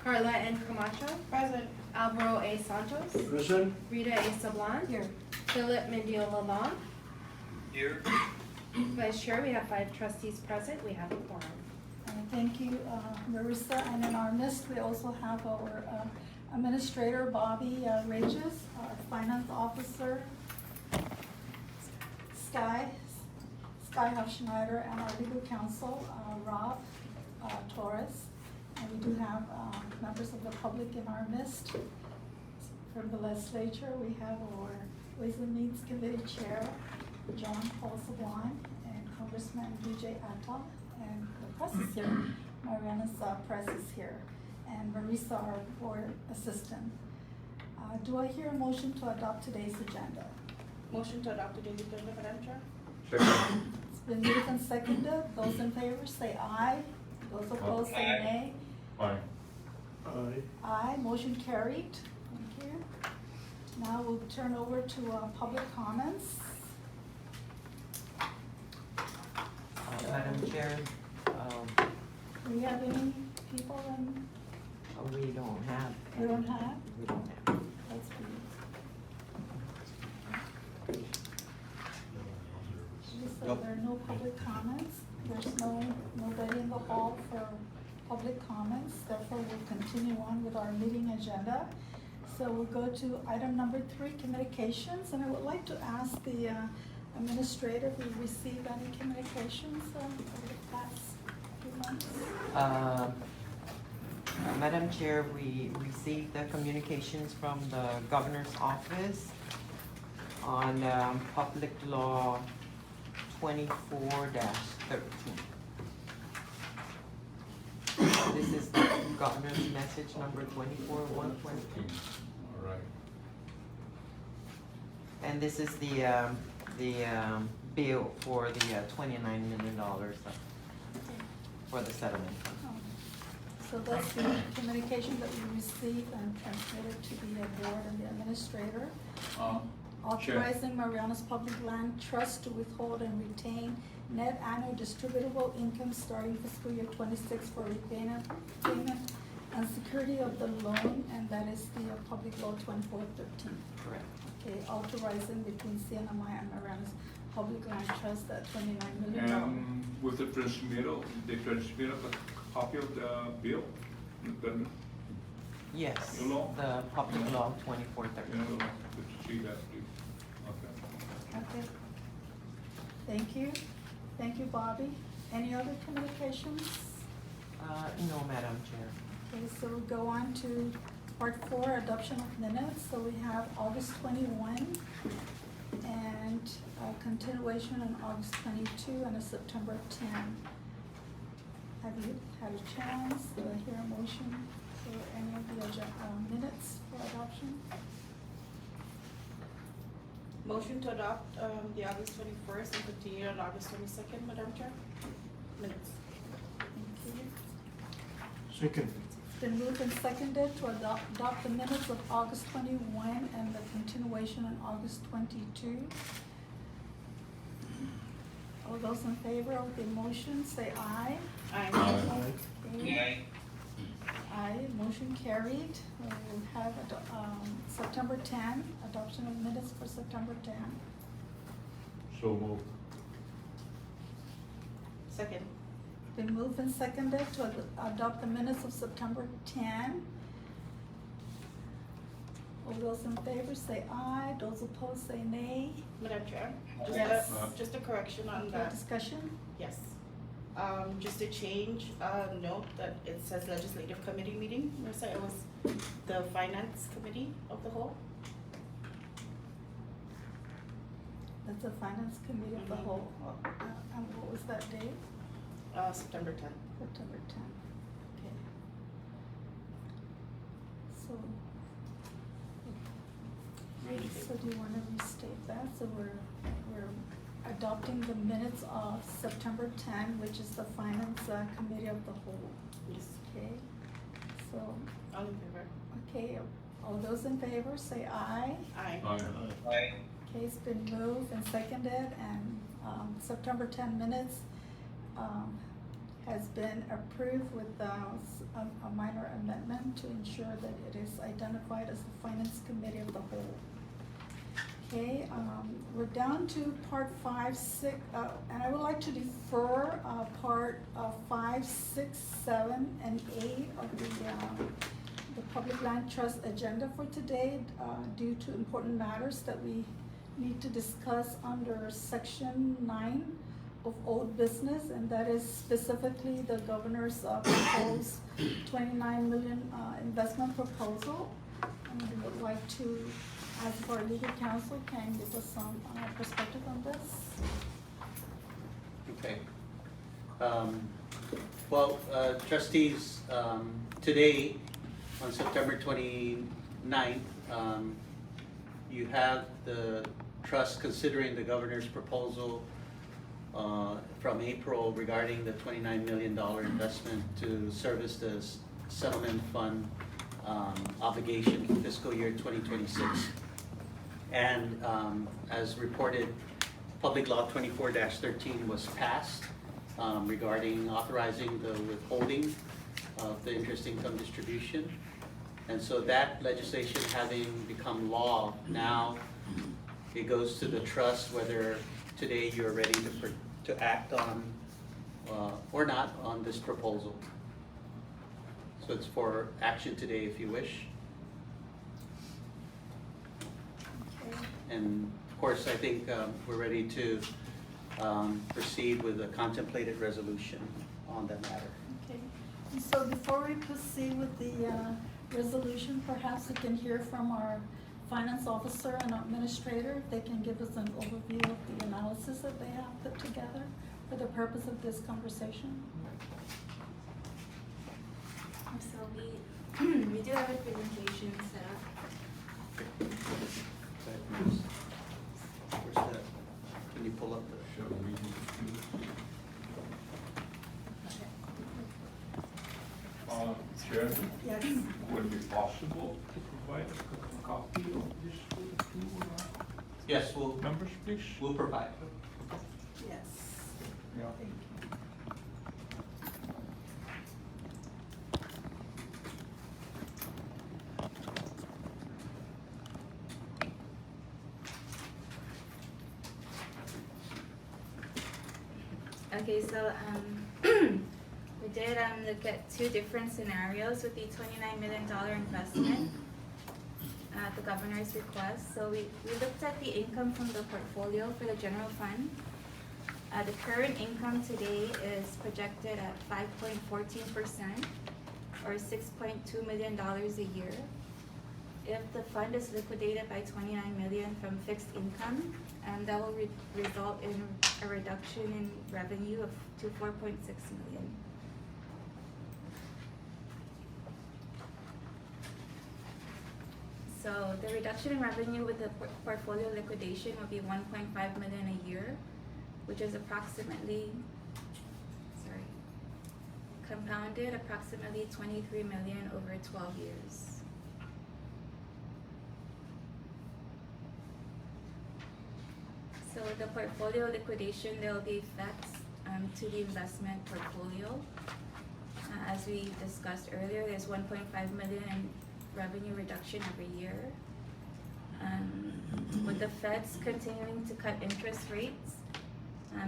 Carla N. Camacho. Present. Alvaro A. Santos. Present. Rita A. Sablan. Here. Philip Mendiola Long. Here. Vice Chair, we have 5 trustees present. We have a quorum. Thank you, Marissa. And in our midst, we also have our Administrator, Bobby Regis, our Finance Officer, Sky Hofschneider, and our Legal Counsel, Rob Torres. And we do have members of the public in our midst. From the legislature, we have our Ways and Means Committee Chair, John Paul Sablan, and Congressman DJ Atta, and the press is here. Mariana's press is here, and Marisa, our board assistant. Do I hear a motion to adopt today's agenda? Motion to adopt today's agenda, Madam Chair. Second. It's been moved and seconded. Those in favor say aye. Those opposed say nay. Aye. Aye. Aye, motion carried. Thank you. Now we'll turn over to public comments. Madam Chair, Do we have any people in, we don't have. we don't have? We don't have. That's good. So there are no public comments. There's nobody in the hall for public comments. Therefore, we'll continue on with our meeting agenda. So we'll go to item number 3, communications. And I would like to ask the administrator if we received any communications over the past few months. Madam Chair, we received the communications from the governor's office on Public Law 24-13. This is the governor's message number 24-120. All right. And this is the bill for the $29 million for the settlement. So that's the communication that we received and transmitted to the board and the administrator. Authorizing Mariana's Public Land Trust to withhold and retain net annual distributable income starting fiscal year 26 for repayment and security of the loan, and that is the Public Law 2413. Correct. Okay, authorizing between CNMI and Mariana's Public Land Trust that $29 million. And with the transmittal, they transmit a copy of the bill? The, Yes, The law? the Public Law you 2413. know, good to see that, please. Okay. Okay. Thank you. Thank you, Bobby. Any other communications? No, Madam Chair. Okay, so we'll go on to part 4, adoption of minutes. So we have August 21 and a continuation on August 22 and a September 10. Have you had a chance? Do I hear a motion for any of the minutes for adoption? Motion to adopt the August 21st and continue on August 22nd, Madam Chair. Minutes. Thank you. Second. It's been moved and seconded to adopt the minutes of August 21 and the continuation on August 22. All those in favor of the motion say aye. Aye. Okay. Aye, motion carried. We'll have September 10, adoption of minutes for September 10. So moved. Second. Been moved and seconded to adopt the minutes of September 10. All those in favor say aye, those opposed say nay. Madam Chair, Yes. just a correction on Okay, that. discussion? Yes. Just to change, note that it says legislative committee meeting. Marissa, it was the finance committee of the whole. That's the finance committee of the whole. And what was that date? September 10th. September 10. Okay. So do you want to restate that? So we're adopting the minutes of September 10, which is the finance committee of the whole. Yes. Okay. So, All in favor? okay, all those in favor say aye. Aye. Aye. Okay, it's been moved and seconded, and September 10 minutes has been approved with a minor amendment to ensure that it is identified as the Finance Committee of the whole. Okay, we're down to part 5, 6, and I would like to defer part 5, 6, 7, and 8 of the Public Land Trust agenda for today due to important matters that we need to discuss under section 9 of old business, and that is specifically the governor's proposed 29 million investment proposal. And we would like to ask our legal counsel can give us some perspective on this. Okay. Well, trustees, today, on September 29th, you have the trust considering the governor's proposal from April regarding the $29 million investment to service the settlement fund obligation for fiscal year 2026. And as reported, Public Law 24-13 was passed regarding authorizing the withholding of the interest income distribution. And so that legislation having become law, now it goes to the trust whether today you're ready to act on or not on this proposal. So it's for action today if you wish. Okay. And of course, I think we're ready to proceed with a contemplated resolution on that matter. Okay, and so before we proceed with the resolution, perhaps we can hear from our finance officer and administrator. They can give us an overview of the analysis that they have put together for the purpose of this conversation. So we do have a presentation set up. Where's that? Can you pull up the? Shall we move to? Chairman, Yes. would it be possible to provide a copy of this to Yes, members, please? we'll provide. Yes. Yeah. Thank you. Okay, so we did look at two different scenarios with the $29 million investment at the governor's request. So we looked at the income from the portfolio for the general fund. The current income today is projected at 5.14% or $6.2 million a year. If the fund is liquidated by $29 million from fixed income, that will result in a reduction in revenue to $4.6 million. So the reduction in revenue with the portfolio liquidation will be $1.5 million a year, which is compounded approximately $23 million over 12 years. So with the portfolio liquidation, there will be effects to the investment portfolio. As we discussed earlier, there's $1.5 million in revenue reduction every year. With the feds continuing to cut interest rates,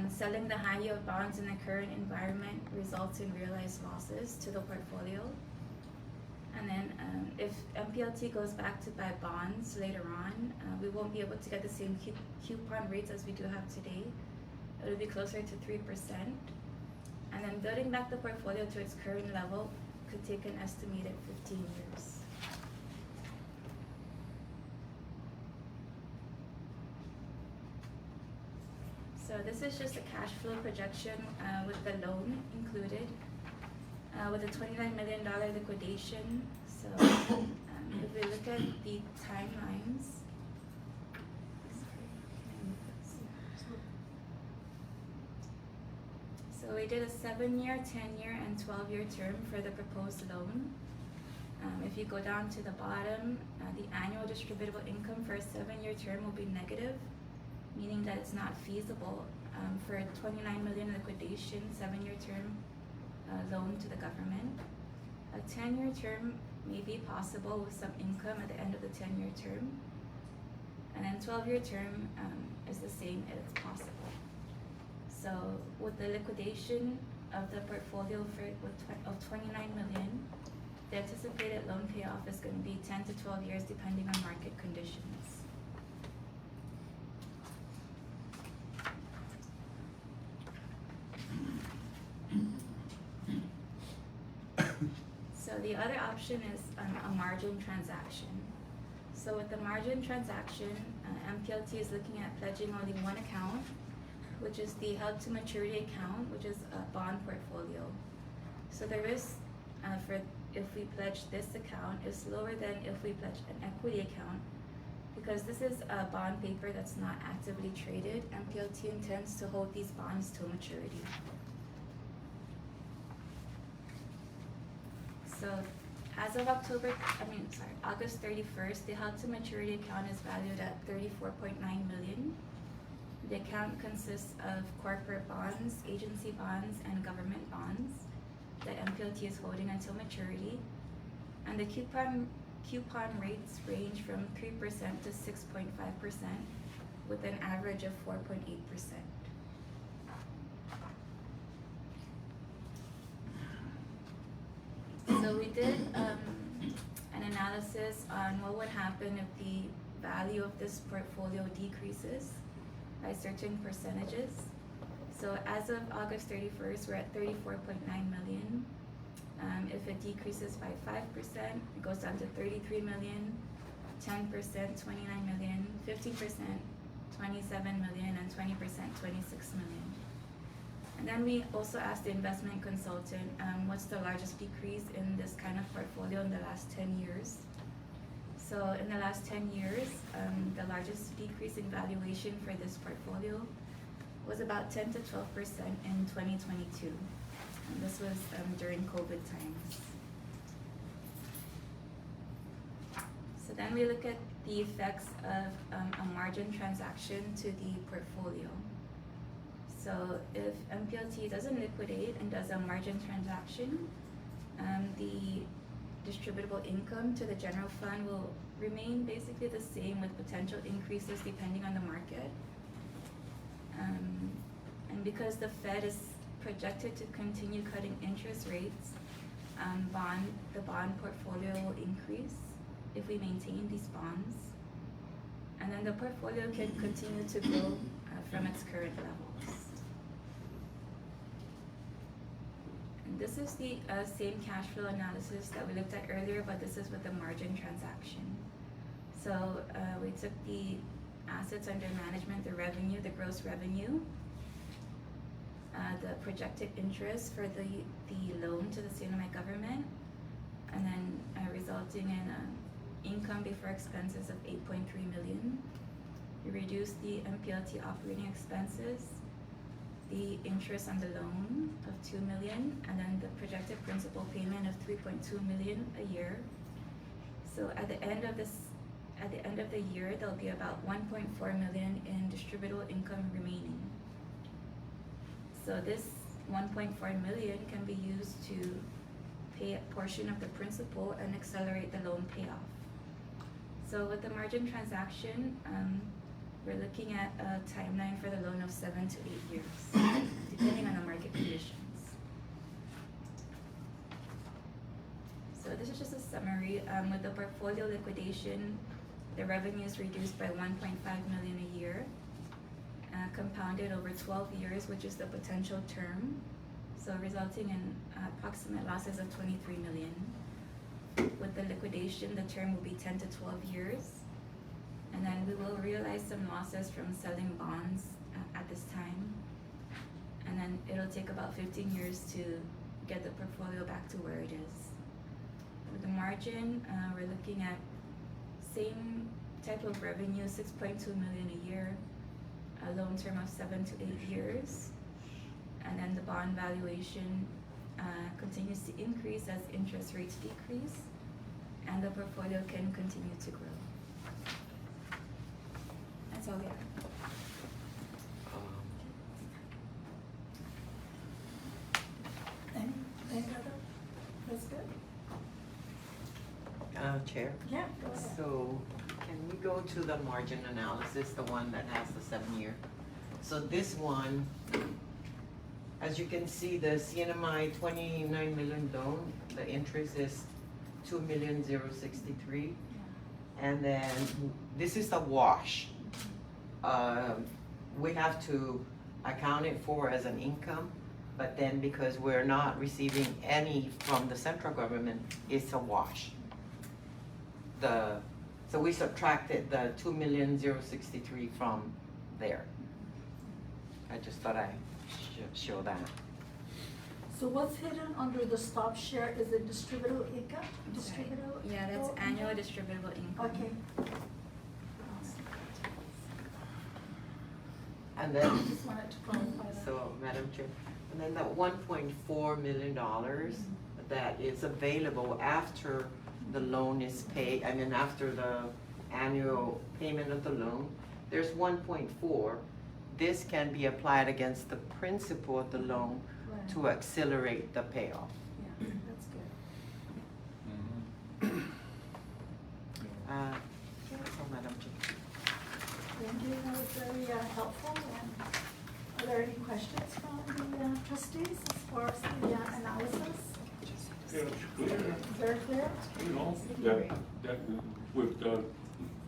selling the high yield bonds in the current environment results in realized losses to the portfolio. And then if MPLT goes back to buy bonds later on, we won't be able to get the same coupon rates as we do have today. It will be closer to 3%. And then building back the portfolio to its current level could take an estimated 15 years. So this is just a cash flow projection with the loan included. With a $29 million liquidation. So if we look at the timelines, so we did a 7-year, 10-year, and 12-year term for the proposed loan. If you go down to the bottom, the annual distributable income for a 7-year term will be negative, meaning that it's not feasible for a $29 million liquidation 7-year term. loan to the government. A 10-year term may be possible with some income at the end of the 10-year term. And then 12-year term is the same, it's possible. So with the liquidation of the portfolio of 29 million, the anticipated loan payoff is going to be 10 to 12 years depending on market conditions. So the other option is a margin transaction. So with the margin transaction, MPLT is looking at pledging only one account, which is the held to maturity account, which is a bond portfolio. So the risk for if we pledge this account is lower than if we pledge an equity account, because this is a bond paper that's not actively traded. MPLT intends to hold these bonds till maturity. So as of August 31st, the held to maturity account is valued at 34.9 million. The account consists of corporate bonds, agency bonds, and government bonds that MPLT is holding until maturity. And the coupon rates range from 3% to 6.5%, with an average of 4.8%. So we did an analysis on what would happen if the value of this portfolio decreases by certain percentages. So as of August 31st, we're at 34.9 million. If it decreases by 5%, it goes down to 33 million, 10%, 29 million, 15%, 27 million, and 20%, 26 million. And then we also asked the investment consultant, what's the largest decrease in this kind of portfolio in the last 10 years? So in the last 10 years, the largest decrease in valuation for this portfolio was about 10 to 12% in 2022. And this was during COVID times. So then we look at the effects of a margin transaction to the portfolio. So if MPLT doesn't liquidate and does a margin transaction, the distributable income to the general fund will remain basically the same, with potential increases depending on the market. And because the Fed is projected to continue cutting interest rates, the bond portfolio will increase if we maintain these bonds. And then the portfolio can continue to grow from its current levels. And this is the same cash flow analysis that we looked at earlier, but this is with the margin transaction. So we took the assets under management, the revenue, the gross revenue, the projected interest for the loan to the CNMI government, and then resulting in income before expenses of 8.3 million. We reduced the MPLT operating expenses, the interest on the loan of 2 million, and then the projected principal payment of 3.2 million a year. So at the end of the year, there'll be about 1.4 million in distributable income remaining. So this 1.4 million can be used to pay a portion of the principal and accelerate the loan payoff. So with the margin transaction, we're looking at a timeline for the loan of 7 to 8 years, depending on the market conditions. So this is just a summary. With the portfolio liquidation, the revenue is reduced by 1.5 million a year, compounded over 12 years, which is the potential term, so resulting in approximate losses of 23 million. With the liquidation, the term will be 10 to 12 years, and then we will realize some losses from selling bonds at this time, and then it'll take about 15 years to get the portfolio back to where it is. With the margin, we're looking at same type of revenue, 6.2 million a year, a loan term of 7 to 8 years, and then the bond valuation continues to increase as interest rates decrease, and the portfolio can continue to grow. That's all we have. Chair. Yeah, go ahead. So, can we go to the margin analysis, the one that has the 7-year? So this one, as you can see, the CNMI 29 million loan, the interest is 2,063,000. And then this is the wash. We have to account it for as an income, but then because we're not receiving any from the central government, it's a wash. So we subtracted the 2,063,000 from there. I just thought I should show that. So what's hidden under the stop share, is it distributable income? Distributable? Yeah, that's annual distributable income. Okay. And then, Just wanted to clarify that. so Madam Chair, and then that $1.4 million that is available after the loan is paid, I mean, after the annual payment of the loan, there's 1.4. This can be applied against the principal of the loan Right. to accelerate the payoff. Yeah, that's good. So Madam Chair. Thank you, that was very helpful. And are there any questions from the trustees as far as the analysis? Yeah, it's clear. Very clear? You know, that with the,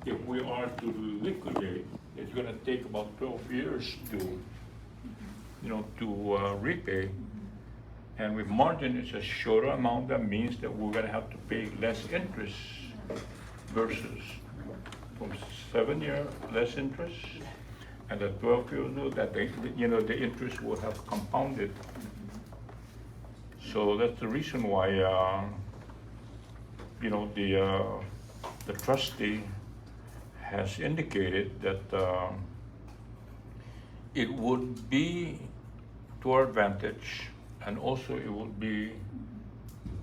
if we are to liquidate, it's gonna take about 12 years to, you know, to repay. And with margin, it's a shorter amount, that means that we're gonna have to pay less interest versus from 7-year less interest, and the 12-year, that they, you know, the interest will have compounded. So that's the reason why, you know, the trustee has indicated that it would be to our advantage, and also it would be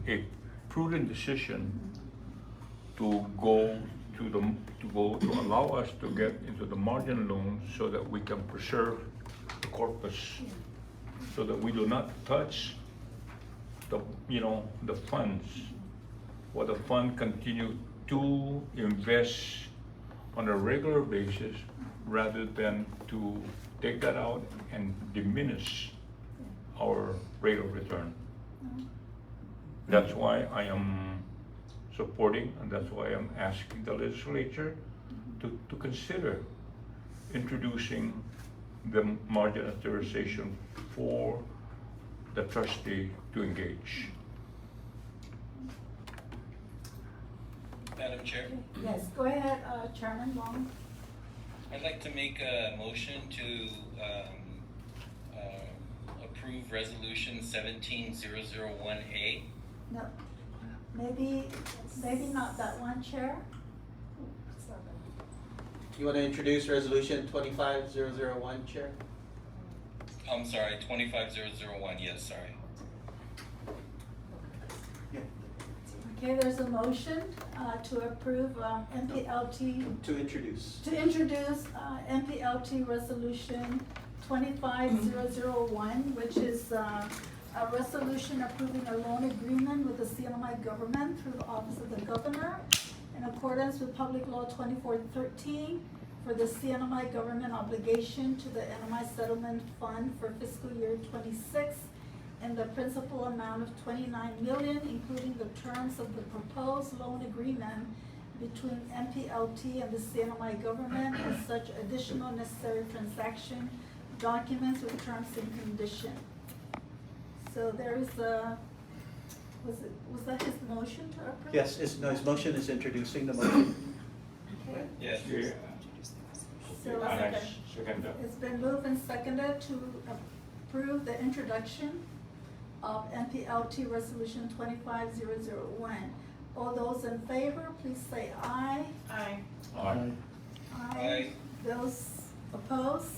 a prudent decision to allow us to get into the margin loan so that we can preserve the corpus, so that we do not touch the, you know, the funds, or the fund continue to invest on a regular basis rather than to take that out and diminish our rate of return. That's why I am supporting, and that's why I'm asking the legislature to consider introducing the margin authorization for the trustee to engage. Madam Chair, Yes, go ahead, Chairman Long. I'd like to make a motion to approve resolution 17001A. No, maybe not that one, Chair. You want to introduce resolution 25001, Chair? I'm sorry, 25001, yes, sorry. Okay, there's a motion to approve MPLT, To introduce. to introduce MPLT Resolution 25001, which is a resolution approving a loan agreement with the CNMI government through the Office of the Governor in accordance with Public Law 2413 for the CNMI government obligation to the NMI Settlement Fund for fiscal year 26 and the principal amount of $29 million, including the terms of the proposed loan agreement between MPLT and the CNMI government and such additional necessary transaction documents with terms and condition. So there is a, was that his motion to approve? Yes, his motion is introducing the motion. Okay. Yes. Yeah. So And I second that. it's been moved and seconded to approve the introduction of MPLT Resolution 25001. All those in favor, please say aye. Aye. Aye. Aye. Those opposed?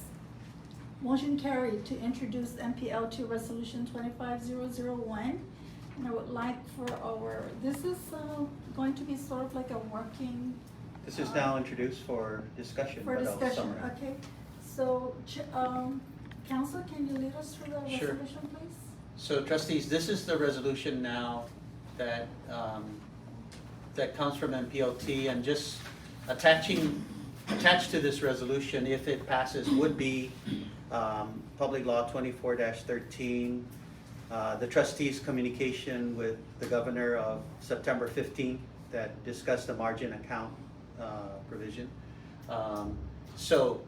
Motion carried to introduce MPLT Resolution 25001. And I would like for our, this is going to be sort of like a working. This is now introduced for discussion. For but I'll discussion, summarize. okay. So, Council, can you lead us through the Sure. resolution, please? So trustees, this is the resolution now that that comes from MPLT, and just attached to this resolution, if it passes, would be Public Law 24-13, the trustees' communication with the governor of September 15th that discussed the margin account provision. So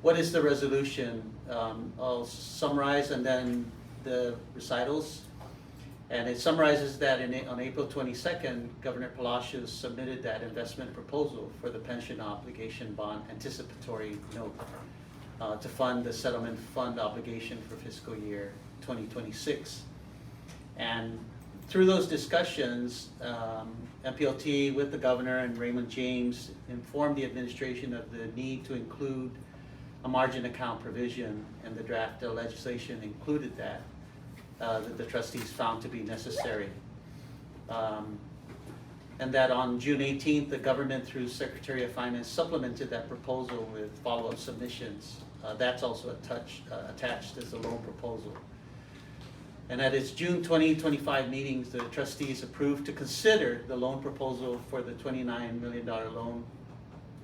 what is the resolution? I'll summarize and then the recitals. And it summarizes that on April 22nd, Governor Palacios submitted that investment proposal for the pension obligation bond anticipatory note to fund the settlement fund obligation for fiscal year 2026. And through those discussions, MPLT with the governor and Raymond James informed the administration of the need to include a margin account provision, and the draft legislation included that the trustees found to be necessary. And that on June 18th, the government through Secretary of Finance supplemented that proposal with follow-up submissions. That's also attached as a loan proposal. And at its June 2025 meetings, the trustees approved to consider the loan proposal for the $29 million loan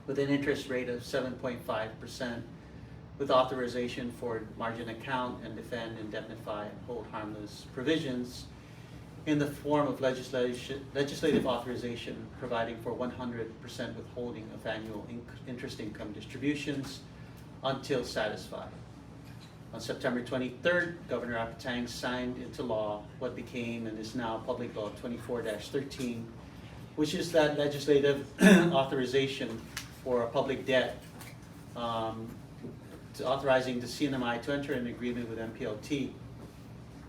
with an interest rate of 7.5%, with authorization for margin account and defend, indemnify, and hold harmless provisions in the form of legislative authorization providing for 100% withholding of annual interest income distributions until satisfied. On September 23rd, Governor Apatang signed into law what became and is now Public Law 24-13, which is that legislative authorization for a public debt authorizing the CNMI to enter an agreement with MPLT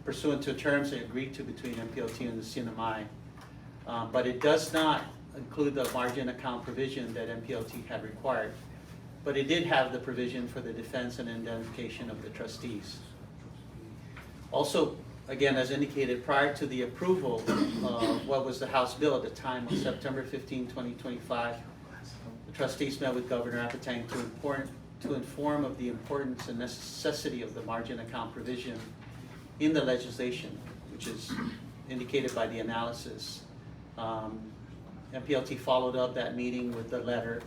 pursuant to terms agreed to between MPLT and the CNMI. But it does not include the margin account provision that MPLT had required. But it did have the provision for the defense and indemnification of the trustees. Also, again, as indicated, prior to the approval of what was the House bill at the time on September 15, 2025, the trustees met with Governor Apatang to inform of the importance and necessity of the margin account provision in the legislation, which is indicated by the analysis. MPLT followed up that meeting with the letter,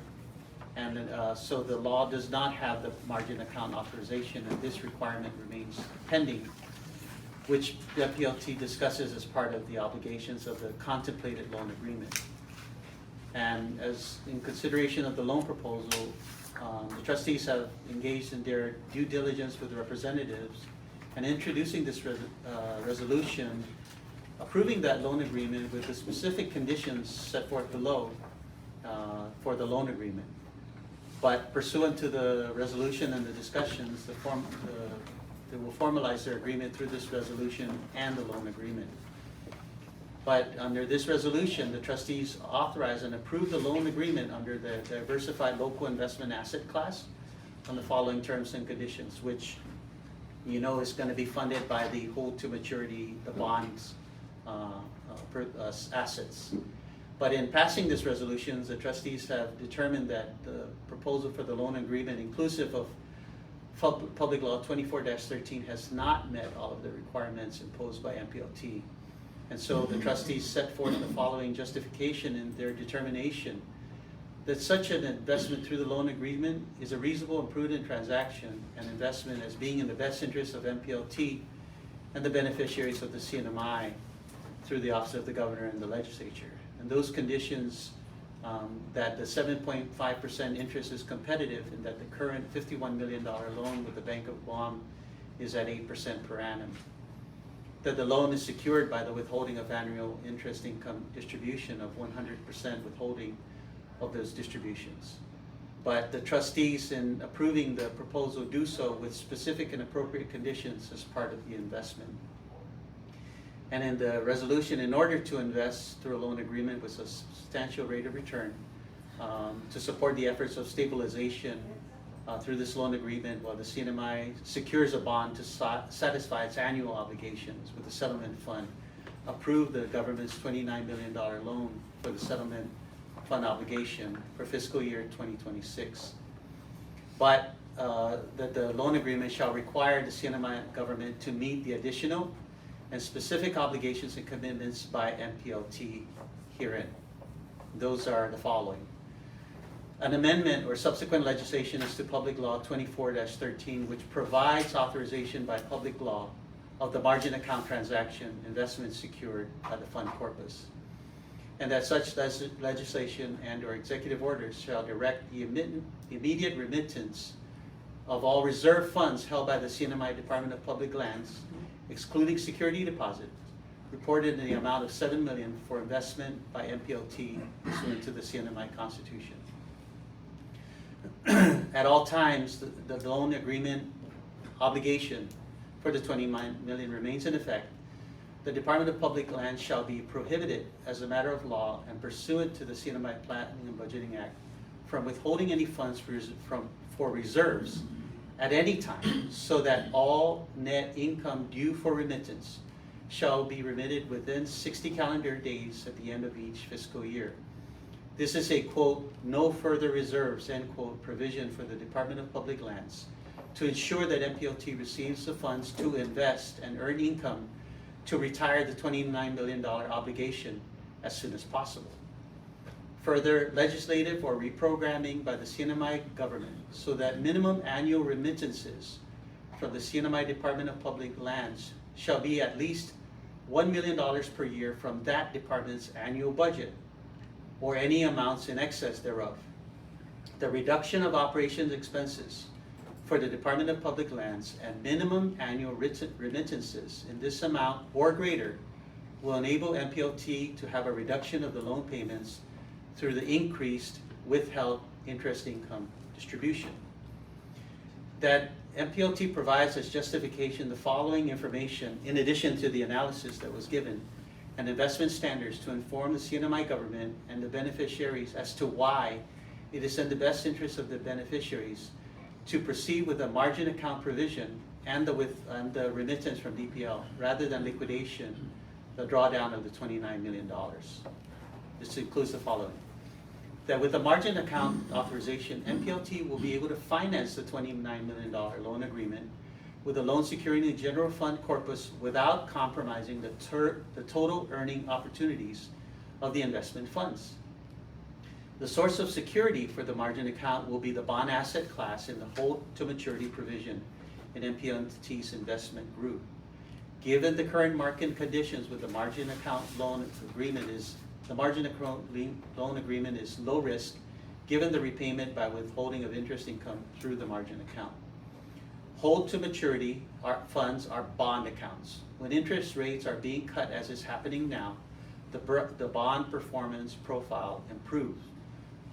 and so the law does not have the margin account authorization, and this requirement remains pending, which the MPLT discusses as part of the obligations of the contemplated loan agreement. And as in consideration of the loan proposal, the trustees have engaged in their due diligence with the representatives and introducing this resolution, approving that loan agreement with the specific conditions set forth below for the loan agreement. But pursuant to the resolution and the discussions, they will formalize their agreement through this resolution and the loan agreement. But under this resolution, the trustees authorize and approve the loan agreement under the diversified local investment asset class on the following terms and conditions, which you know is going to be funded by the hold to maturity, the bonds, assets. But in passing this resolution, the trustees have determined that the proposal for the loan agreement, inclusive of Public Law 24-13, has not met all of the requirements imposed by MPLT. And so the trustees set forth the following justification in their determination that such an investment through the loan agreement is a reasonable and prudent transaction and investment as being in the best interest of MPLT and the beneficiaries of the CNMI through the Office of the Governor and the Legislature. And those conditions that the 7.5% interest is competitive and that the current $51 million loan with the Bank of Guam is at 8% per annum. That the loan is secured by the withholding of annual interest income distribution of 100% withholding of those distributions. But the trustees, in approving the proposal, do so with specific and appropriate conditions as part of the investment. And in the resolution, in order to invest through a loan agreement with a substantial rate of return to support the efforts of stabilization through this loan agreement, while the CNMI secures a bond to satisfy its annual obligations with the settlement fund, approve the government's $29 million loan for the settlement fund obligation for fiscal year 2026. But that the loan agreement shall require the CNMI government to meet the additional and specific obligations and commitments by MPLT herein. Those are the following. An amendment or subsequent legislation is to Public Law 24-13, which provides authorization by public law of the margin account transaction investment secured by the fund corpus, and that such legislation and or executive orders shall direct the immediate remittance of all reserve funds held by the CNMI Department of Public Lands, excluding security deposit, reported in the amount of $7 million for investment by MPLT pursuant to the CNMI Constitution. At all times, the loan agreement obligation for the $29 million remains in effect. The Department of Public Lands shall be prohibited as a matter of law and pursuant to the CNMI Planning and Budgeting Act from withholding any funds for reserves at any time, so that all net income due for remittance shall be remitted within 60 calendar days at the end of each fiscal year. This is a, quote, no further reserves, end quote, provision for the Department of Public Lands to ensure that MPLT receives the funds to invest and earn income to retire the $29 million obligation as soon as possible. Further, legislative or reprogramming by the CNMI government so that minimum annual remittances from the CNMI Department of Public Lands shall be at least $1 million per year from that department's annual budget, or any amounts in excess thereof. The reduction of operations expenses for the Department of Public Lands and minimum annual remittances in this amount or greater will enable MPLT to have a reduction of the loan payments through the increased withheld interest income distribution. That MPLT provides as justification the following information in addition to the analysis that was given, and investment standards to inform the CNMI government and the beneficiaries as to why it is in the best interest of the beneficiaries to proceed with a margin account provision and the remittance from DPL rather than liquidation, the drawdown of the $29 million. This includes the following. That with the margin account authorization, MPLT will be able to finance the $29 million loan agreement with the loan securing the general fund corpus without compromising the total earning opportunities of the investment funds. The source of security for the margin account will be the bond asset class in the hold to maturity provision in MPLT's investment group. Given the current market conditions with the margin account loan agreement is low risk, given the repayment by withholding of interest income through the margin account. Hold to maturity funds are bond accounts. When interest rates are being cut, as is happening now, the bond performance profile improves.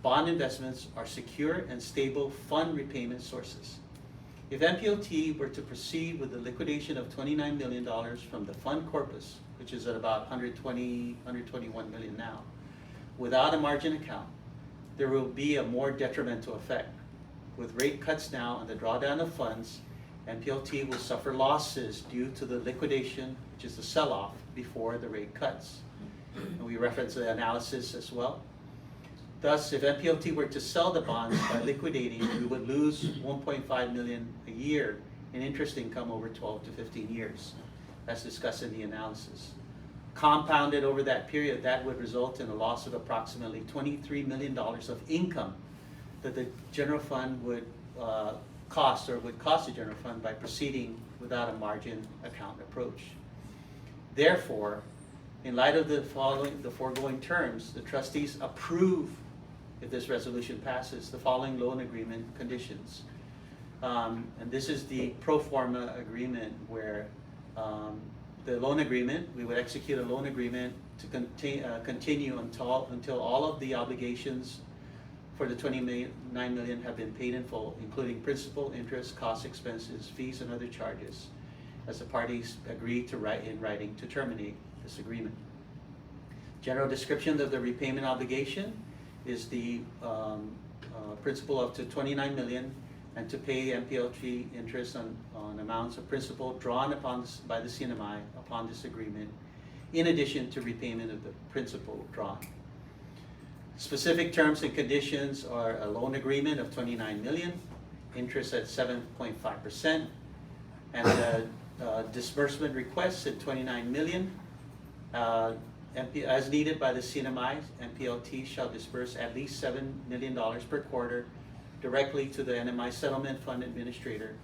Bond investments are secure and stable fund repayment sources. If MPLT were to proceed with the liquidation of $29 million from the fund corpus, which is at about $121 million now, without a margin account, there will be a more detrimental effect. With rate cuts now and the drawdown of funds, MPLT will suffer losses due to the liquidation, which is the sell-off before the rate cuts. And we reference the analysis as well. Thus, if MPLT were to sell the bonds by liquidating, we would lose $1.5 million a year in interest income over 12 to 15 years, as discussed in the analysis. Compounded over that period, that would result in a loss of approximately $23 million of income that the general fund would cost the general fund by proceeding without a margin account approach. Therefore, in light of the foregoing terms, the trustees approve, if this resolution passes, the following loan agreement conditions. And this is the pro forma agreement where the loan agreement, we would execute a loan agreement to continue until all of the obligations for the $29 million have been paid in full, including principal, interest, costs, expenses, fees, and other charges, as the parties agree to write in writing to terminate this agreement. General description of the repayment obligation is the principal up to $29 million, and to pay MPLT interest on amounts of principal drawn upon by the CNMI upon this agreement, in addition to repayment of the principal drawn. Specific terms and conditions are a loan agreement of $29 million, interest at 7.5%, and a disbursement request at $29 million, as needed by the CNMI, MPLT shall disperse at least $7 million per quarter directly to the NMI Settlement Fund Administrator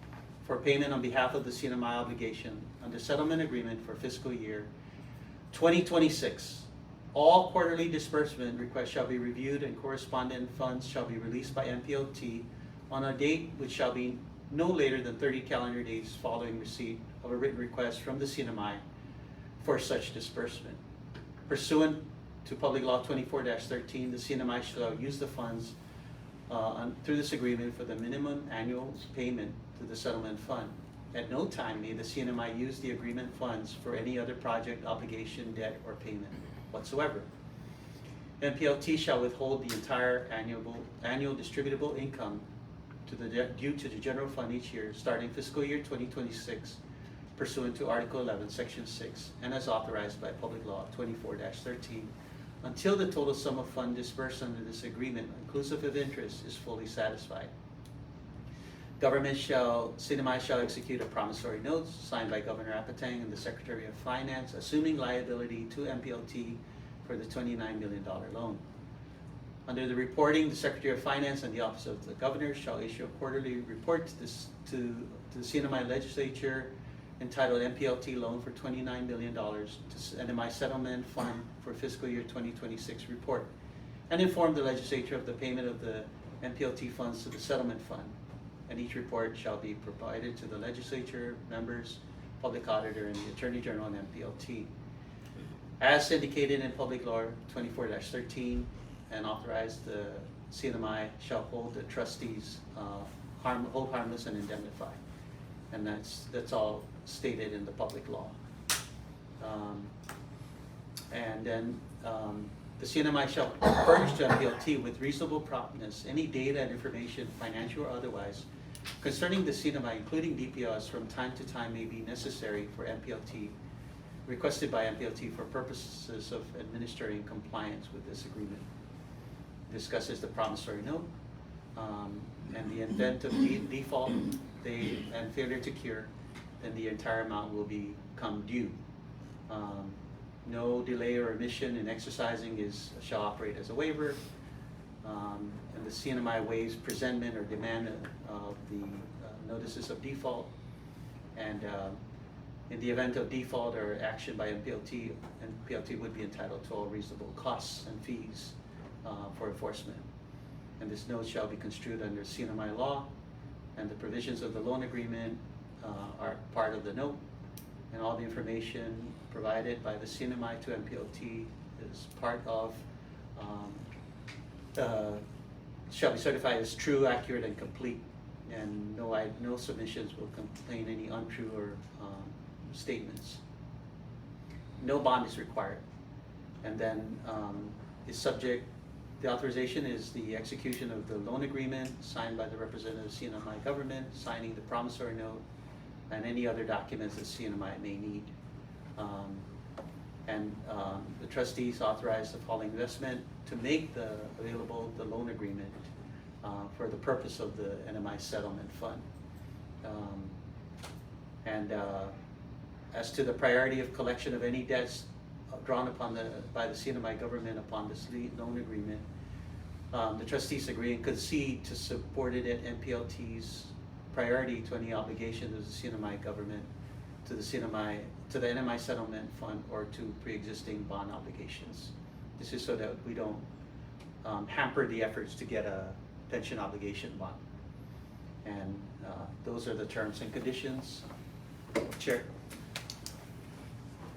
for payment on behalf of the CNMI obligation under settlement agreement for fiscal year 2026. All quarterly disbursement requests shall be reviewed and correspondent funds shall be released by MPLT on a date which shall be no later than 30 calendar days following receipt of a written request from the CNMI for such disbursement. Pursuant to Public Law 24-13, the CNMI shall use the funds through this agreement for the minimum annual payment to the settlement fund. At no time may the CNMI use the agreement funds for any other project, obligation, debt, or payment whatsoever. MPLT shall withhold the entire annual distributable income due to the general fund each year, starting fiscal year 2026, pursuant to Article 11, Section 6, and as authorized by Public Law 24-13, until the total sum of fund disbursed under this agreement, inclusive of interest, is fully satisfied. CNMI shall execute a promissory note signed by Governor Apatang and the Secretary of Finance, assuming liability to MPLT for the $29 million loan. Under the reporting, the Secretary of Finance and the Office of the Governor shall issue a quarterly report to the CNMI Legislature entitled MPLT Loan for $29 million to NMI Settlement Fund for Fiscal Year 2026 report, and inform the Legislature of the payment of the MPLT funds to the Settlement Fund. And each report shall be provided to the Legislature, members, Public Auditor, and the Attorney General and MPLT. As indicated in Public Law 24-13 and authorized, the CNMI shall hold the trustees hold harmless and indemnify. And that's all stated in the public law. And then the CNMI shall furnish to MPLT with reasonable promptness any data and information, financial or otherwise, concerning the CNMI, including DPRs, from time to time may be necessary for MPLT, requested by MPLT for purposes of administering compliance with this agreement. Discusses the promissory note, and the event of default and failure to cure, then the entire amount will become due. No delay or omission in exercising shall operate as a waiver, and the CNMI waives presentment or demand of the notices of default, and in the event of default or action by MPLT, MPLT would be entitled to all reasonable costs and fees for enforcement. And this note shall be construed under CNMI law, and the provisions of the loan agreement are part of the note, and all the information provided by the CNMI to MPLT is part of, shall be certified as true, accurate, and complete, and no submissions will contain any untrue or statements. No bond is required, and then is subject. The authorization is the execution of the loan agreement signed by the representative of CNMI government, signing the promissory note, and any other documents that CNMI may need. The trustees authorize the following investment to make available the loan agreement for the purpose of the NMI Settlement Fund. As to the priority of collection of any debts drawn upon by the CNMI government upon this loan agreement, the trustees agree and concede to support it at MPLT's priority to any obligation to the CNMI government, to the NMI Settlement Fund, or to pre-existing bond obligations. This is so that we don't hamper the efforts to get a pension obligation bond. And those are the terms and conditions. Chair.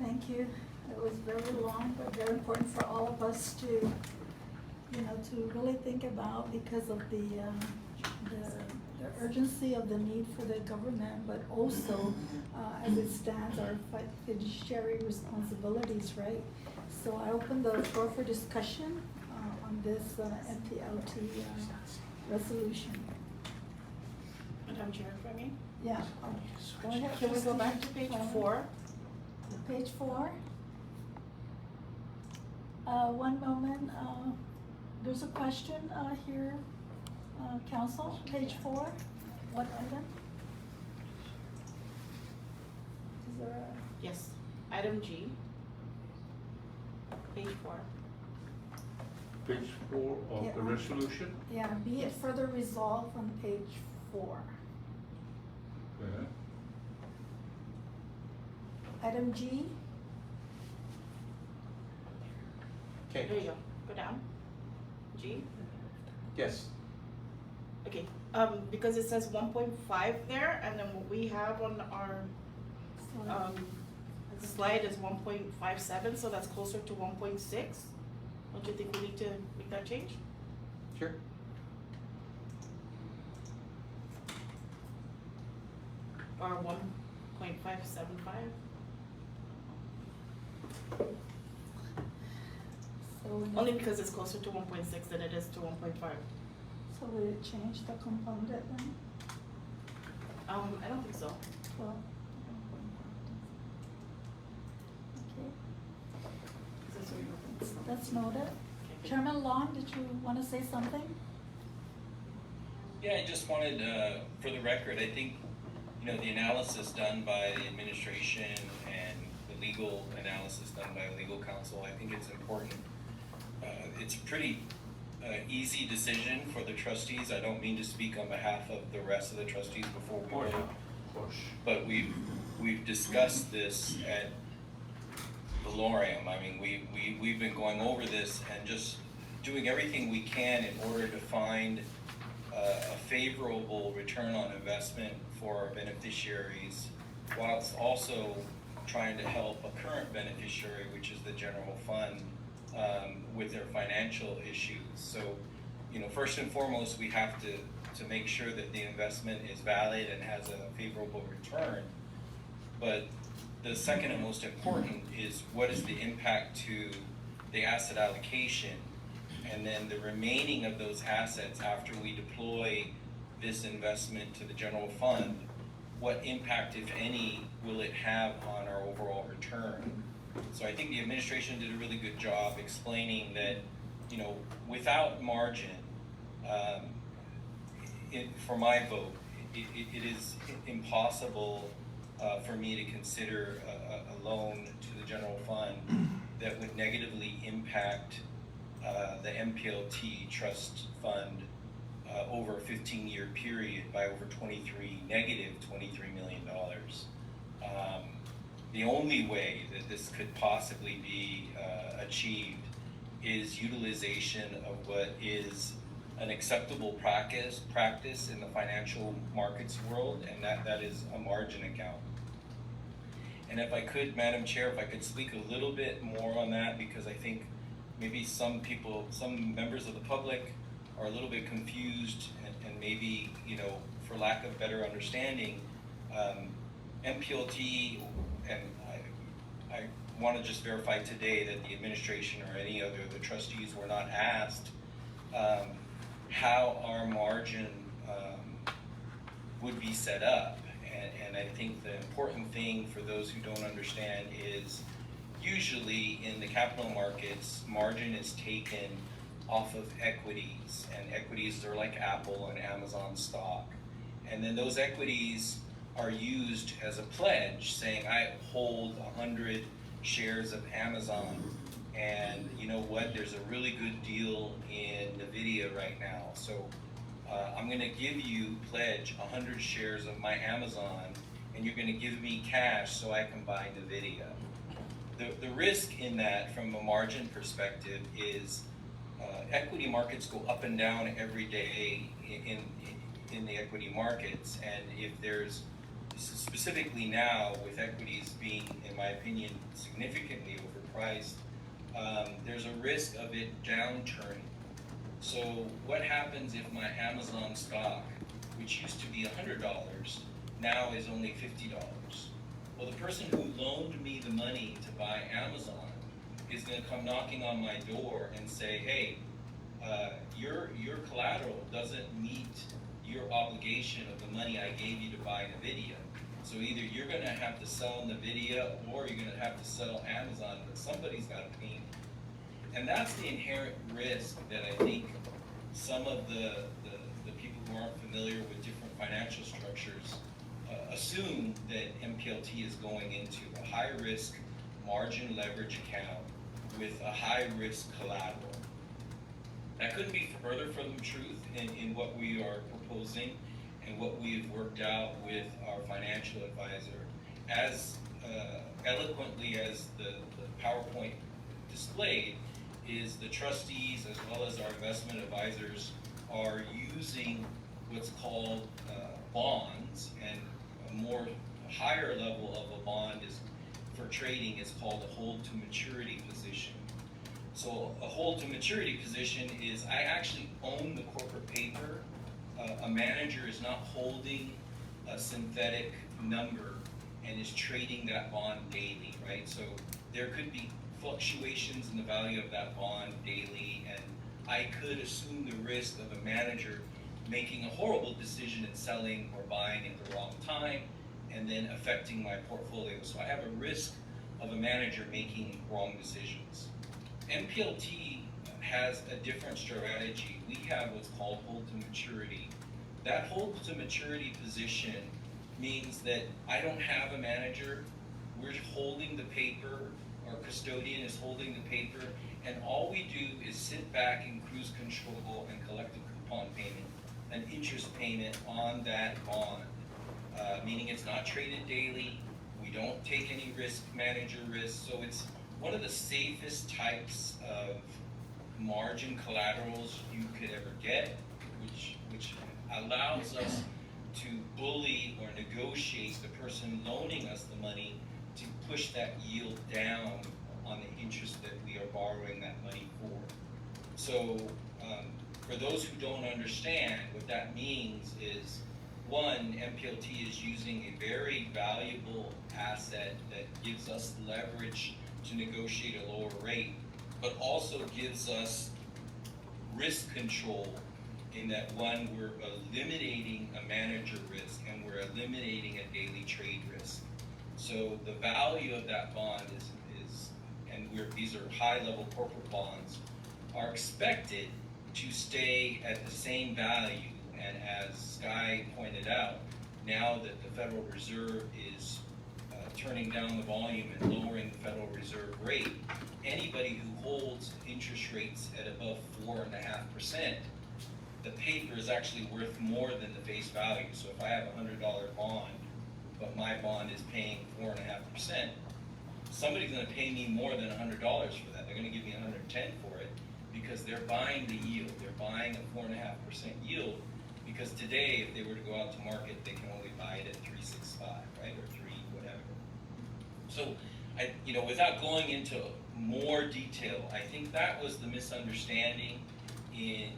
Thank you. It was very long, but very important for all of us to, to really think about, because of the urgency of the need for the government, but also as it stands, our fiduciary responsibilities, right? So I open the floor for discussion on this MPLT resolution. Madam Chair, if I may? Yeah. Go ahead. Can we go back to page 4? Page 4. One moment. There's a question here, Council. Page 4. What item? Is there Yes. Item G. page 4. Page 4 of the Yeah. resolution. Yeah, be it further resolved on page 4. Okay. Item G, There Okay, you go. Go down. G. yes. Okay. Because it says 1.5 there, and then what we have on our so, slide is 1.57, so that's closer to 1.6. Don't you think we need to make that change? Sure. Or 1.575? so, Only because it's closer to 1.6 than it is to 1.5. so will it change the compounded then? I don't think so. 12. Okay, that's noted. Chairman Long, did you want to say something? Yeah, I just wanted, for the record, I think, you know, the analysis done by the administration and the legal analysis done by legal counsel, I think it's important. It's a pretty easy decision for the trustees. I don't mean to speak on behalf of the rest of the trustees before we Oh, yeah, vote, of course. but we've discussed this at valorem. I mean, we've been going over this and just doing everything we can in order to find a favorable return on investment for our beneficiaries, whilst also trying to help a current beneficiary, which is the general fund, with their financial issues. So, you know, first and foremost, we have to make sure that the investment is valid and has a favorable return. But the second and most important is what is the impact to the asset allocation, and then the remaining of those assets after we deploy this investment to the general fund, what impact, if any, will it have on our overall return? So I think the administration did a really good job explaining that, you know, without margin, for my vote, it is impossible for me to consider a loan to the general fund that would negatively impact the MPLT trust fund over a 15-year period by over negative $23 million. The only way that this could possibly be achieved is utilization of what is an acceptable practice in the financial markets world, and that is a margin account. And if I could, Madam Chair, if I could speak a little bit more on that, because I think maybe some people, some members of the public are a little bit confused and maybe, you know, for lack of better understanding, MPLT, and I want to just verify today that the administration or any other of the trustees were not asked how our margin would be set up. And I think the important thing for those who don't understand is usually in the capital markets, margin is taken off of equities, and equities are like Apple and Amazon stock. And then those equities are used as a pledge saying, I hold 100 shares of Amazon, and you know what, there's a really good deal in NVIDIA right now. So I'm gonna give you, pledge 100 shares of my Amazon, and you're gonna give me cash so I can buy NVIDIA. The risk in that from a margin perspective is equity markets go up and down every day in the equity markets, and if there's, specifically now with equities being, in my opinion, significantly overpriced, there's a risk of it downturning. So what happens if my Amazon stock, which used to be $100, now is only $50? Well, the person who loaned me the money to buy Amazon is going to come knocking on my door and say, hey, your collateral doesn't meet your obligation of the money I gave you to buy NVIDIA. So either you're going to have to sell NVIDIA or you're going to have to sell Amazon, but somebody's got to pay me. And that's the inherent risk that I think some of the people who aren't familiar with different financial structures assume that MPLT is going into a high risk margin leverage account with a high-risk collateral. That couldn't be further from the truth in what we are proposing and what we've worked out with our financial advisor. As eloquently as the PowerPoint displayed, is the trustees as well as our investment advisors are using what's called bonds, and a higher level of a bond is for trading is called a hold to maturity position. So a hold to maturity position is I actually own the corporate paper. A manager is not holding a synthetic number and is trading that bond daily, right? So there could be fluctuations in the value of that bond daily, and I could assume the risk of a manager making a horrible decision and selling or buying at the wrong time and then affecting my portfolio. So I have a risk of a manager making wrong decisions. MPLT has a different strategy. We have what's called hold to maturity. That hold to maturity position means that I don't have a manager. We're holding the paper, our custodian is holding the paper, and all we do is sit back in cruise control and collect a coupon payment, an interest payment on that bond, meaning it's not traded daily. We don't take any manager risk, so it's one of the safest types of margin collaterals you could ever get, which allows us to bully or negotiate the person loaning us the money to push that yield down on the interest that we are borrowing that money for. So for those who don't understand, what that means is, one, MPLT is using a very valuable asset that gives us leverage to negotiate a lower rate, but also gives us risk control in that, one, we're eliminating a manager risk and we're eliminating a daily trade risk. So the value of that bond is and these are high-level corporate bonds, are expected to stay at the same value. And as Sky pointed out, now that the Federal Reserve is turning down the volume and lowering the Federal Reserve rate, anybody who holds interest rates at above 4.5%, the paper is actually worth more than the face value. So if I have a $100 bond, but my bond is paying 4.5%, somebody's going to pay me more than $100 for that. They're going to give me 110 for it because they're buying the yield. They're buying a 4.5% yield, because today, if they were to go out to market, they can only buy it at 3.65, right, or 3 whatever. So, without going into more detail, I think that was the misunderstanding in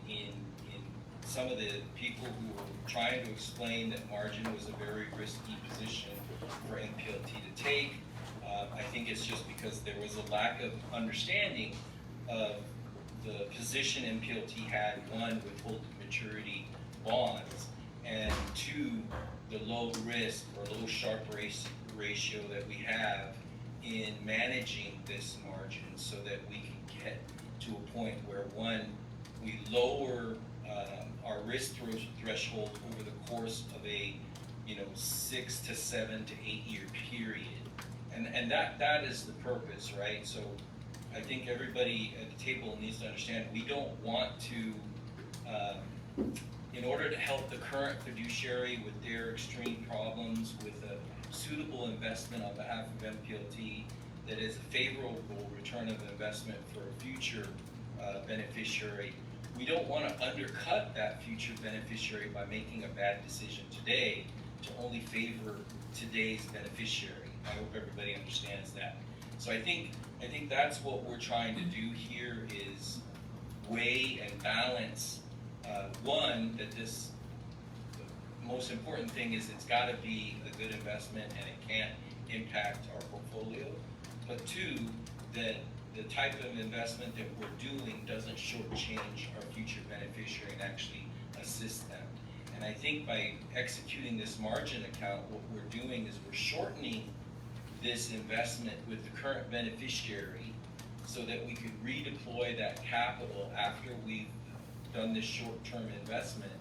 some of the people who were trying to explain that margin was a very risky position for MPLT to take. I think it's just because there was a lack of understanding of the position MPLT had, one, with hold to maturity bonds, and two, the low risk or low Sharpe ratio that we have in managing this margin, so that we can get to a point where, one, we lower our risk threshold over the course of a 6 to 7 to 8 year period, and that is the purpose, right? So I think everybody at the table needs to understand, we don't want to in order to help the current fiduciary with their extreme problems with a suitable investment on behalf of MPLT that is a favorable return of investment for a future beneficiary, we don't want to undercut that future beneficiary by making a bad decision today to only favor today's beneficiary. I hope everybody understands that. So I think that's what we're trying to do here, is weigh and balance. One, that the most important thing is it's got to be a good investment and it can't impact our portfolio. But two, that the type of investment that we're doing doesn't shortchange our future beneficiary and actually assist them. And I think by executing this margin account, what we're doing is we're shortening this investment with the current beneficiary so that we could redeploy that capital after we've done this short-term investment,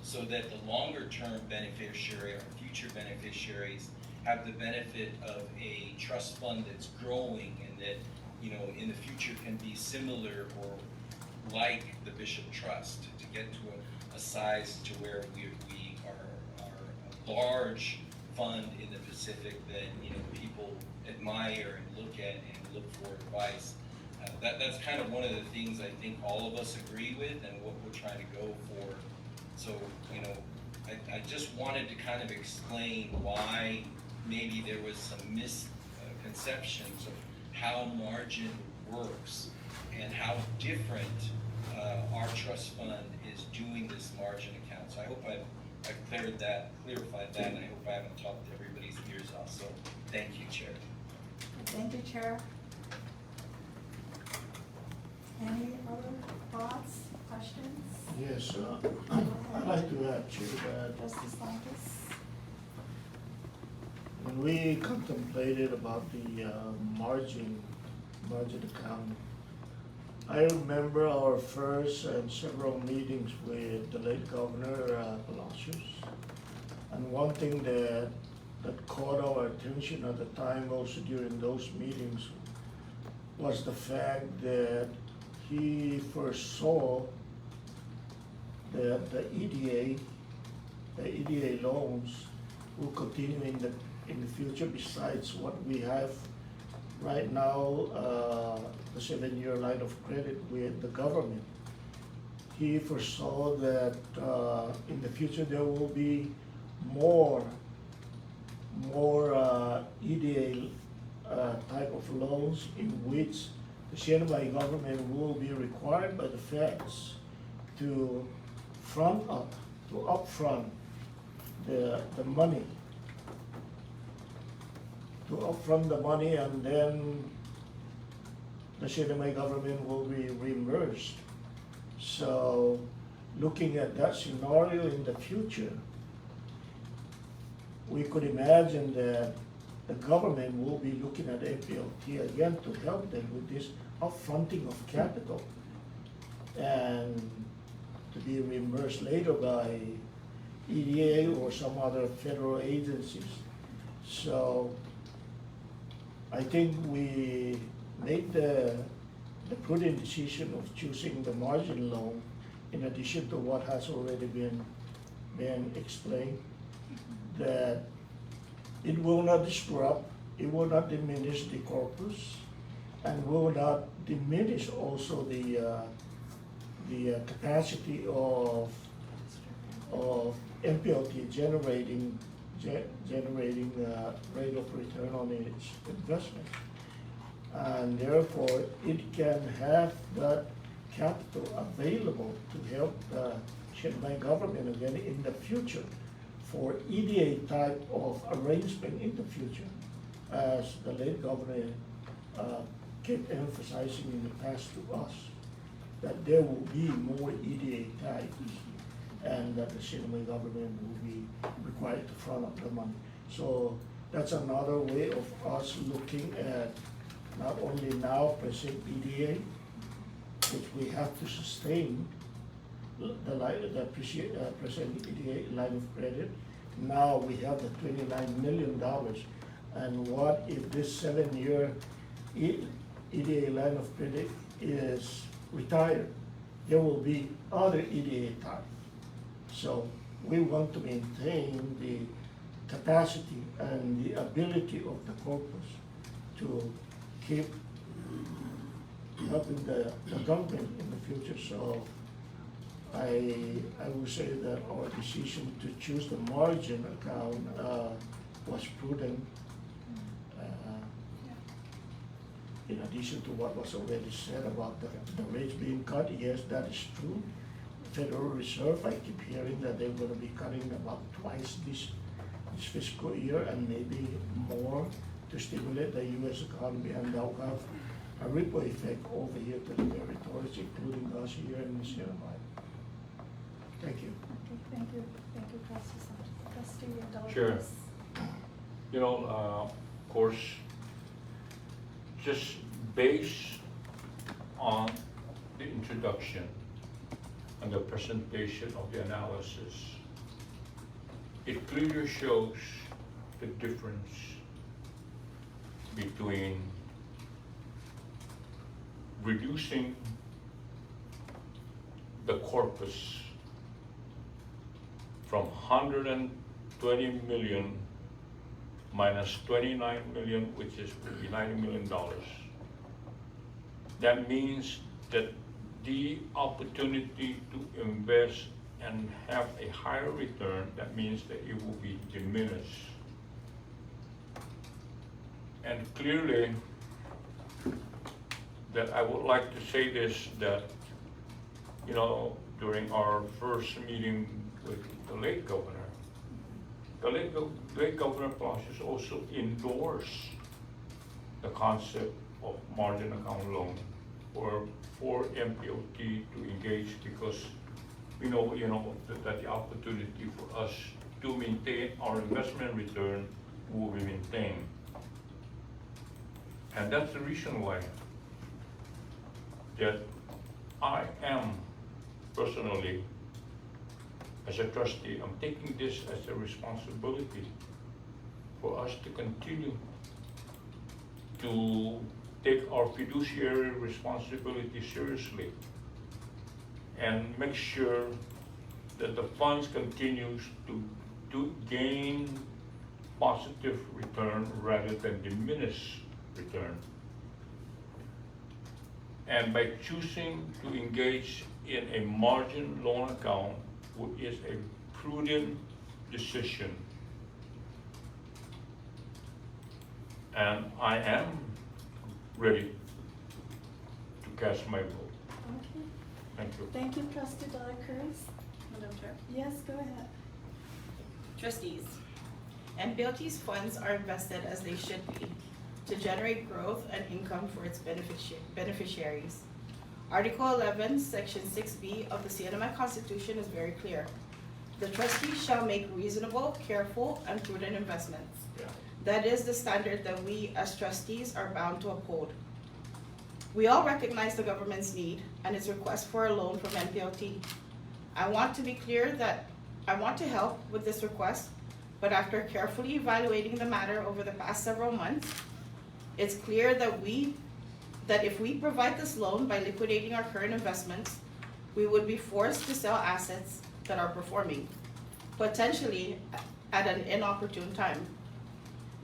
so that the longer-term beneficiary or future beneficiaries have the benefit of a trust fund that's growing and that you know, in the future can be similar or like the Bishop Trust, to get to a size to where we are a large fund in the Pacific that, you know, people admire and look at and look for advice. That's kind of one of the things I think all of us agree with and what we're trying to go for. So, you know, I just wanted to kind of explain why maybe there was some misconceptions of how margin works and how different our trust fund is doing this margin account. So I hope I've clarified that, and I hope I haven't talked everybody's ears off. So thank you, Chair. Thank you, Chair. Any other thoughts, questions? Yes, I'd like to add, Chair, that Trustee Sanchez? when we contemplated about the margin account, I remember our first and several meetings with the late Governor Palacios. And one thing that caught our attention at the time, also during those meetings, was the fact that he foresaw that the EDA loans will continue in the future, besides what we have right now, the 7-year line of credit with the government. He foresaw that in the future there will be more EDA type of loans in which the CNMI government will be required by the feds to upfront the money. To upfront the money, and then the CNMI government will be reimbursed. So looking at that scenario in the future, we could imagine that the government will be looking at MPLT again to help them with this upfronting of capital and to be reimbursed later by EDA or some other federal agencies. So I think we made the prudent decision of choosing the margin loan in addition to what has already been explained, that it will not disrupt, it will not diminish the corpus, and will not diminish also the capacity of MPLT generating rate of return on its investment. And therefore, it can have that capital available to help the Shanghai government again in the future for EDA type of arrangement in the future, as the late governor kept emphasizing in the past to us, that there will be more EDA types and that the Shanghai government will be required to front up the money. So that's another way of us looking at not only now present EDA, which we have to sustain the present EDA line of credit. Now we have the $29 million. And what if this 7-year EDA line of credit is retired? There will be other EDA types. So we want to maintain the capacity and the ability of the corpus to keep helping the government in the future. So I would say that our decision to choose the margin account was prudent. In addition to what was already said about the rates being cut, yes, that is true. Federal Reserve, I keep hearing that they're going to be cutting about twice this fiscal year and maybe more to stimulate the U.S. economy, and that will have a ripple effect over here to the territories, including us here in the Sierra Madre. Thank you. Okay, thank you, Trustee Sanchez. Trustee Adolfo. Sure. You know, of course, just based on the introduction and the presentation of the analysis, it clearly shows the difference between reducing the corpus from 120 million minus 29 million, which is would be $90 million. That means that the opportunity to invest and have a higher return, that means that it will be diminished. And clearly, that I would like to say this, that, you know, during our first meeting with the late governor, the late Governor Palacios also endorsed the concept of margin account loan for MPLT to engage, because we know, that the opportunity for us to maintain our investment return will be maintained. And that's the reason why that I am personally, as a trustee, I'm taking this as a responsibility for us to continue to take our fiduciary responsibility seriously and make sure that the funds continues to gain positive return rather than diminish return. And by choosing to engage in a margin loan account, which is a prudent decision. And I am ready to cast my vote. Okay, Thank you. thank you, trustee Dela Cruz. Madam Chair. Yes, go ahead. Trustees, MPLT's funds are invested as they should be to generate growth and income for its beneficiaries. Article 11, Section 6B of the CNMI Constitution is very clear. The trustees shall make reasonable, careful, and prudent investments. Yeah. That is the standard that we as trustees are bound to uphold. We all recognize the government's need and its request for a loan from MPLT. I want to be clear that I want to help with this request, but after carefully evaluating the matter over the past several months, it's clear that if we provide this loan by liquidating our current investments, we would be forced to sell assets that are performing, potentially at an inopportune time.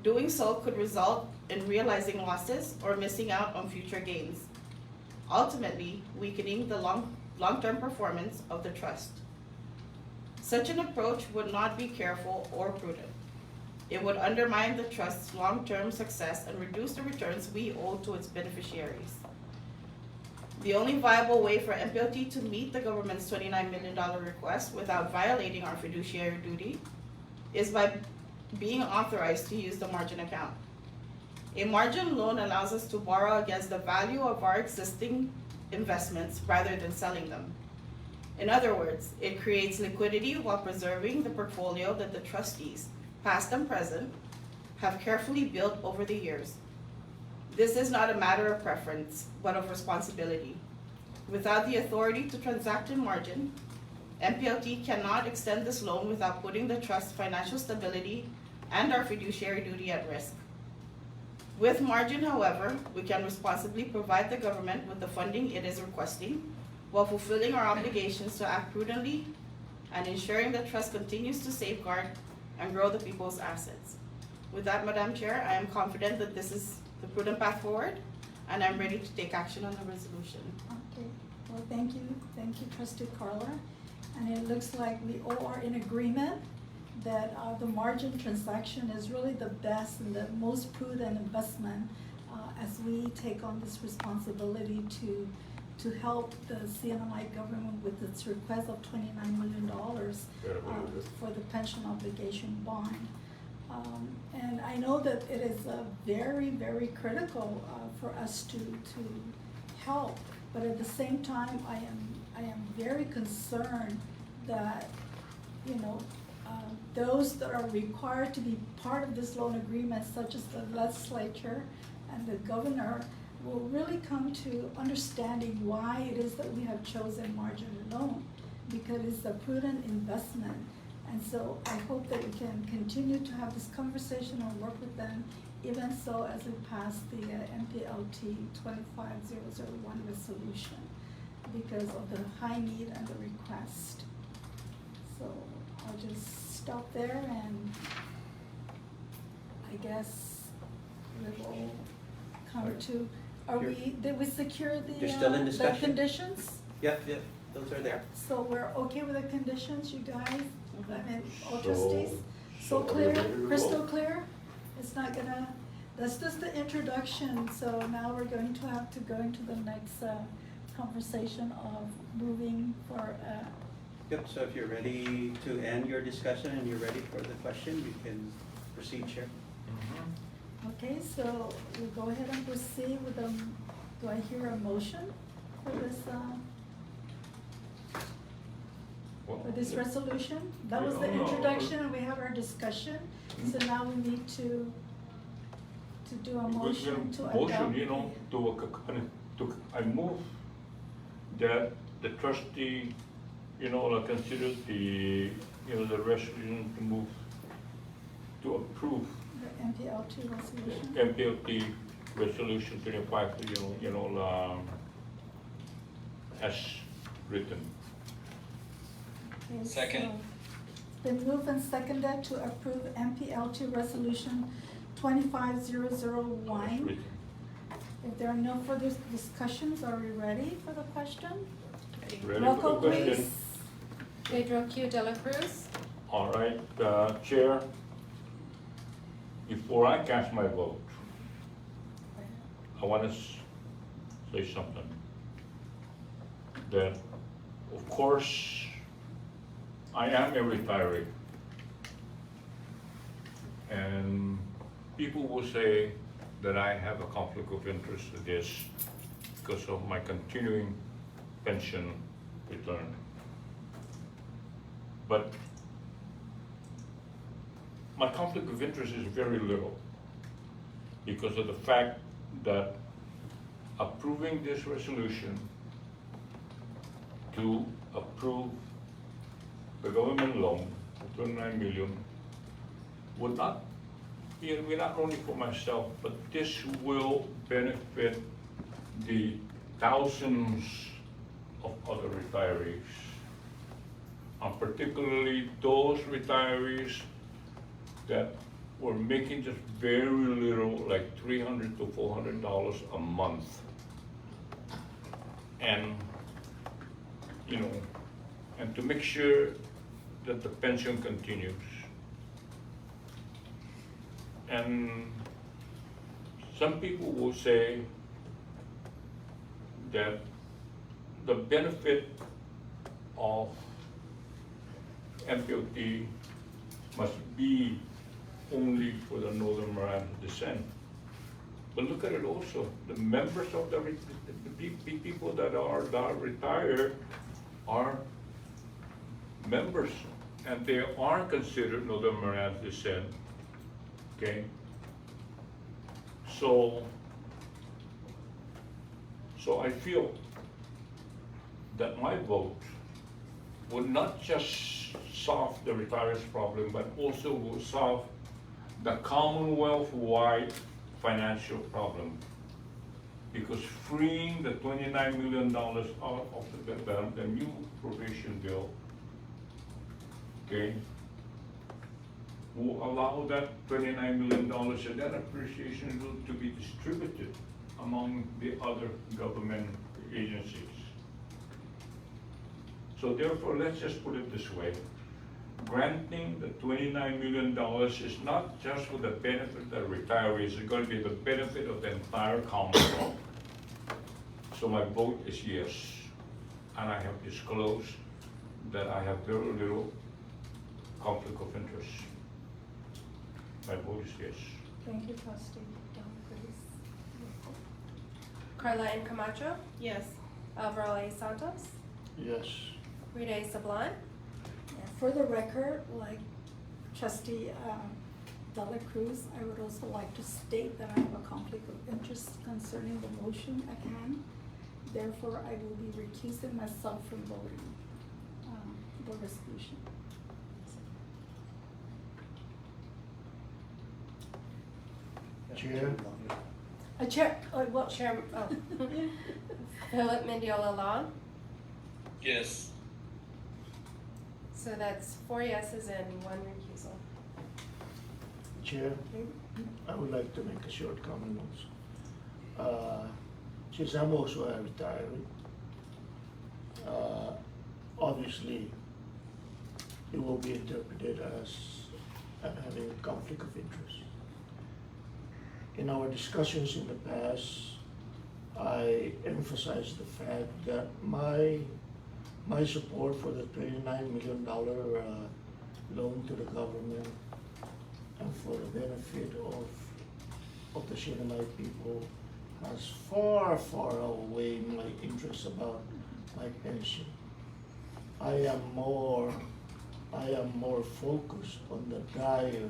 Doing so could result in realizing losses or missing out on future gains, ultimately weakening the long-term performance of the trust. Such an approach would not be careful or prudent. It would undermine the trust's long-term success and reduce the returns we owe to its beneficiaries. The only viable way for MPLT to meet the government's $29 million request without violating our fiduciary duty is by being authorized to use the margin account. A margin loan allows us to borrow against the value of our existing investments rather than selling them. In other words, it creates liquidity while preserving the portfolio that the trustees, past and present, have carefully built over the years. This is not a matter of preference, but of responsibility. Without the authority to transact in margin, MPLT cannot extend this loan without putting the trust's financial stability and our fiduciary duty at risk. With margin, however, we can responsibly provide the government with the funding it is requesting while fulfilling our obligations to act prudently and ensuring the trust continues to safeguard and grow the people's assets. With that, Madam Chair, I am confident that this is the prudent path forward, and I'm ready to take action on the resolution. Okay, well, thank you, trustee Carla. And it looks like we all are in agreement that the margin transaction is really the best and the most prudent investment as we take on this responsibility to help the CNMI government with its request of $29 million for the pension obligation bond. And I know that it is very, very critical for us to help, but at the same time, I am very concerned that, those that are required to be part of this loan agreement, such as the legislature and the governor, will really come to understanding why it is that we have chosen margin loan, because it's a prudent investment. And so I hope that we can continue to have this conversation and work with them, even so as we pass the MPLT 25001 resolution because of the high need and the request. So I'll just stop there and I guess we will come to, did we secure the You're still in the discussion? conditions? Yeah, those are there. So we're okay with the conditions, you guys? I mean, all So- trustees? So so are we clear, ready to crystal vote? clear? It's not gonna, that's just the introduction, so now we're going to have to go into the next conversation of moving for, Yep, so if you're ready to end your discussion and you're ready for the question, you can proceed, Chair. okay, so we'll go ahead and proceed with do I hear a motion for this, Well, for this resolution? That was the Yeah, no, introduction and we have our discussion, so now we need to do a motion to adopt. Motion, you know, I move that the trustee, you know, like consider the, you know, the resolution to move, to approve The MPLT resolution. MPLT resolution 25, as written. Okay, Second. so been moved and seconded to approve MPLT resolution 25001. As written. If there are no further discussions, are we ready for the question? Ready Roll for call, the question? please. Pedro Q. De La Cruz. All right, Chair, before I cast my vote, I want to say something. That, of course, I am a retiree. And people will say that I have a conflict of interest with this because of my continuing pension return. But my conflict of interest is very little because of the fact that approving this resolution to approve the government loan of 29 million would not be not only for myself, but this will benefit the thousands of other retirees. And particularly those retirees that were making just very little, like $300 to $400 a month. And, you know, and to make sure that the pension continues. And some people will say that the benefit of MPLT must be only for the Northern Miranda descent. But look at it also, the members of the people that are retired are members, and they are considered Northern Miranda descent, okay? So I feel that my vote would not just solve the retirees' problem, but also will solve the Commonwealth-wide financial problem. Because freeing the $29 million out of the new probation bill, okay, will allow that $29 million and that appreciation to be distributed among the other government agencies. So therefore, let's just put it this way. Granting the $29 million is not just for the benefit of the retirees, it's going to be the benefit of the entire Commonwealth. So my vote is yes. And I have disclosed that I have very little conflict of interest. My vote is yes. Thank you, trustee. Don, please. Carlene Camacho. Yes. Alvaro A. Santos. Yes. Rene Sablan. For the record, like trustee De La Cruz, I would also like to state that I have a conflict of interest concerning the motion at hand. Therefore, I will be recusing myself from voting the resolution. Chair, Chair, well, Chair, oh. Philip Mendiola Long, Yes. so that's 4 yeses and 1 recusal. Chair, I would like to make a short comment also. Since I'm also a retiree, obviously, it will be interpreted as I'm having a conflict of interest. In our discussions in the past, I emphasized the fact that my support for the $29 million loan to the government and for the benefit of the Shinamite people has far, far outweighed my interest about my pension. I am more focused on the dire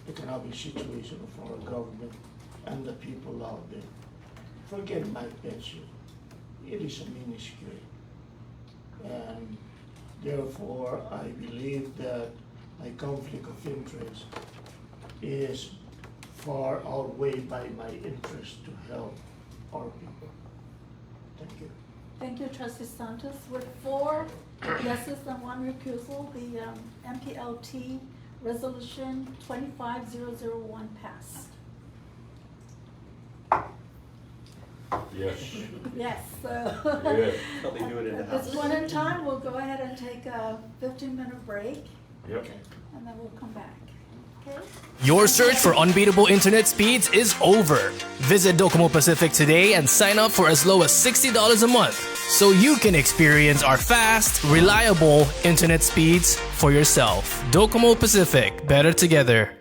economic situation of our government and the people out there. Forget my pension, it is a minuscule. And therefore, I believe that my conflict of interest is far outweighed by my interest to help our people. Thank you. thank you, trustee Santos. With 4 yeses and 1 recusal, the MPLT resolution 25001 passed. Yes. Yes, so. Yes. How they do it in the At this house. point in time, we'll go ahead and take a 15-minute break, Yep. and then we'll come back, okay? Your search for unbeatable internet speeds is over. Visit Docomo Pacific today and sign up for as low as $60 a month so you can experience our fast, reliable internet speeds for yourself. Docomo Pacific, better together.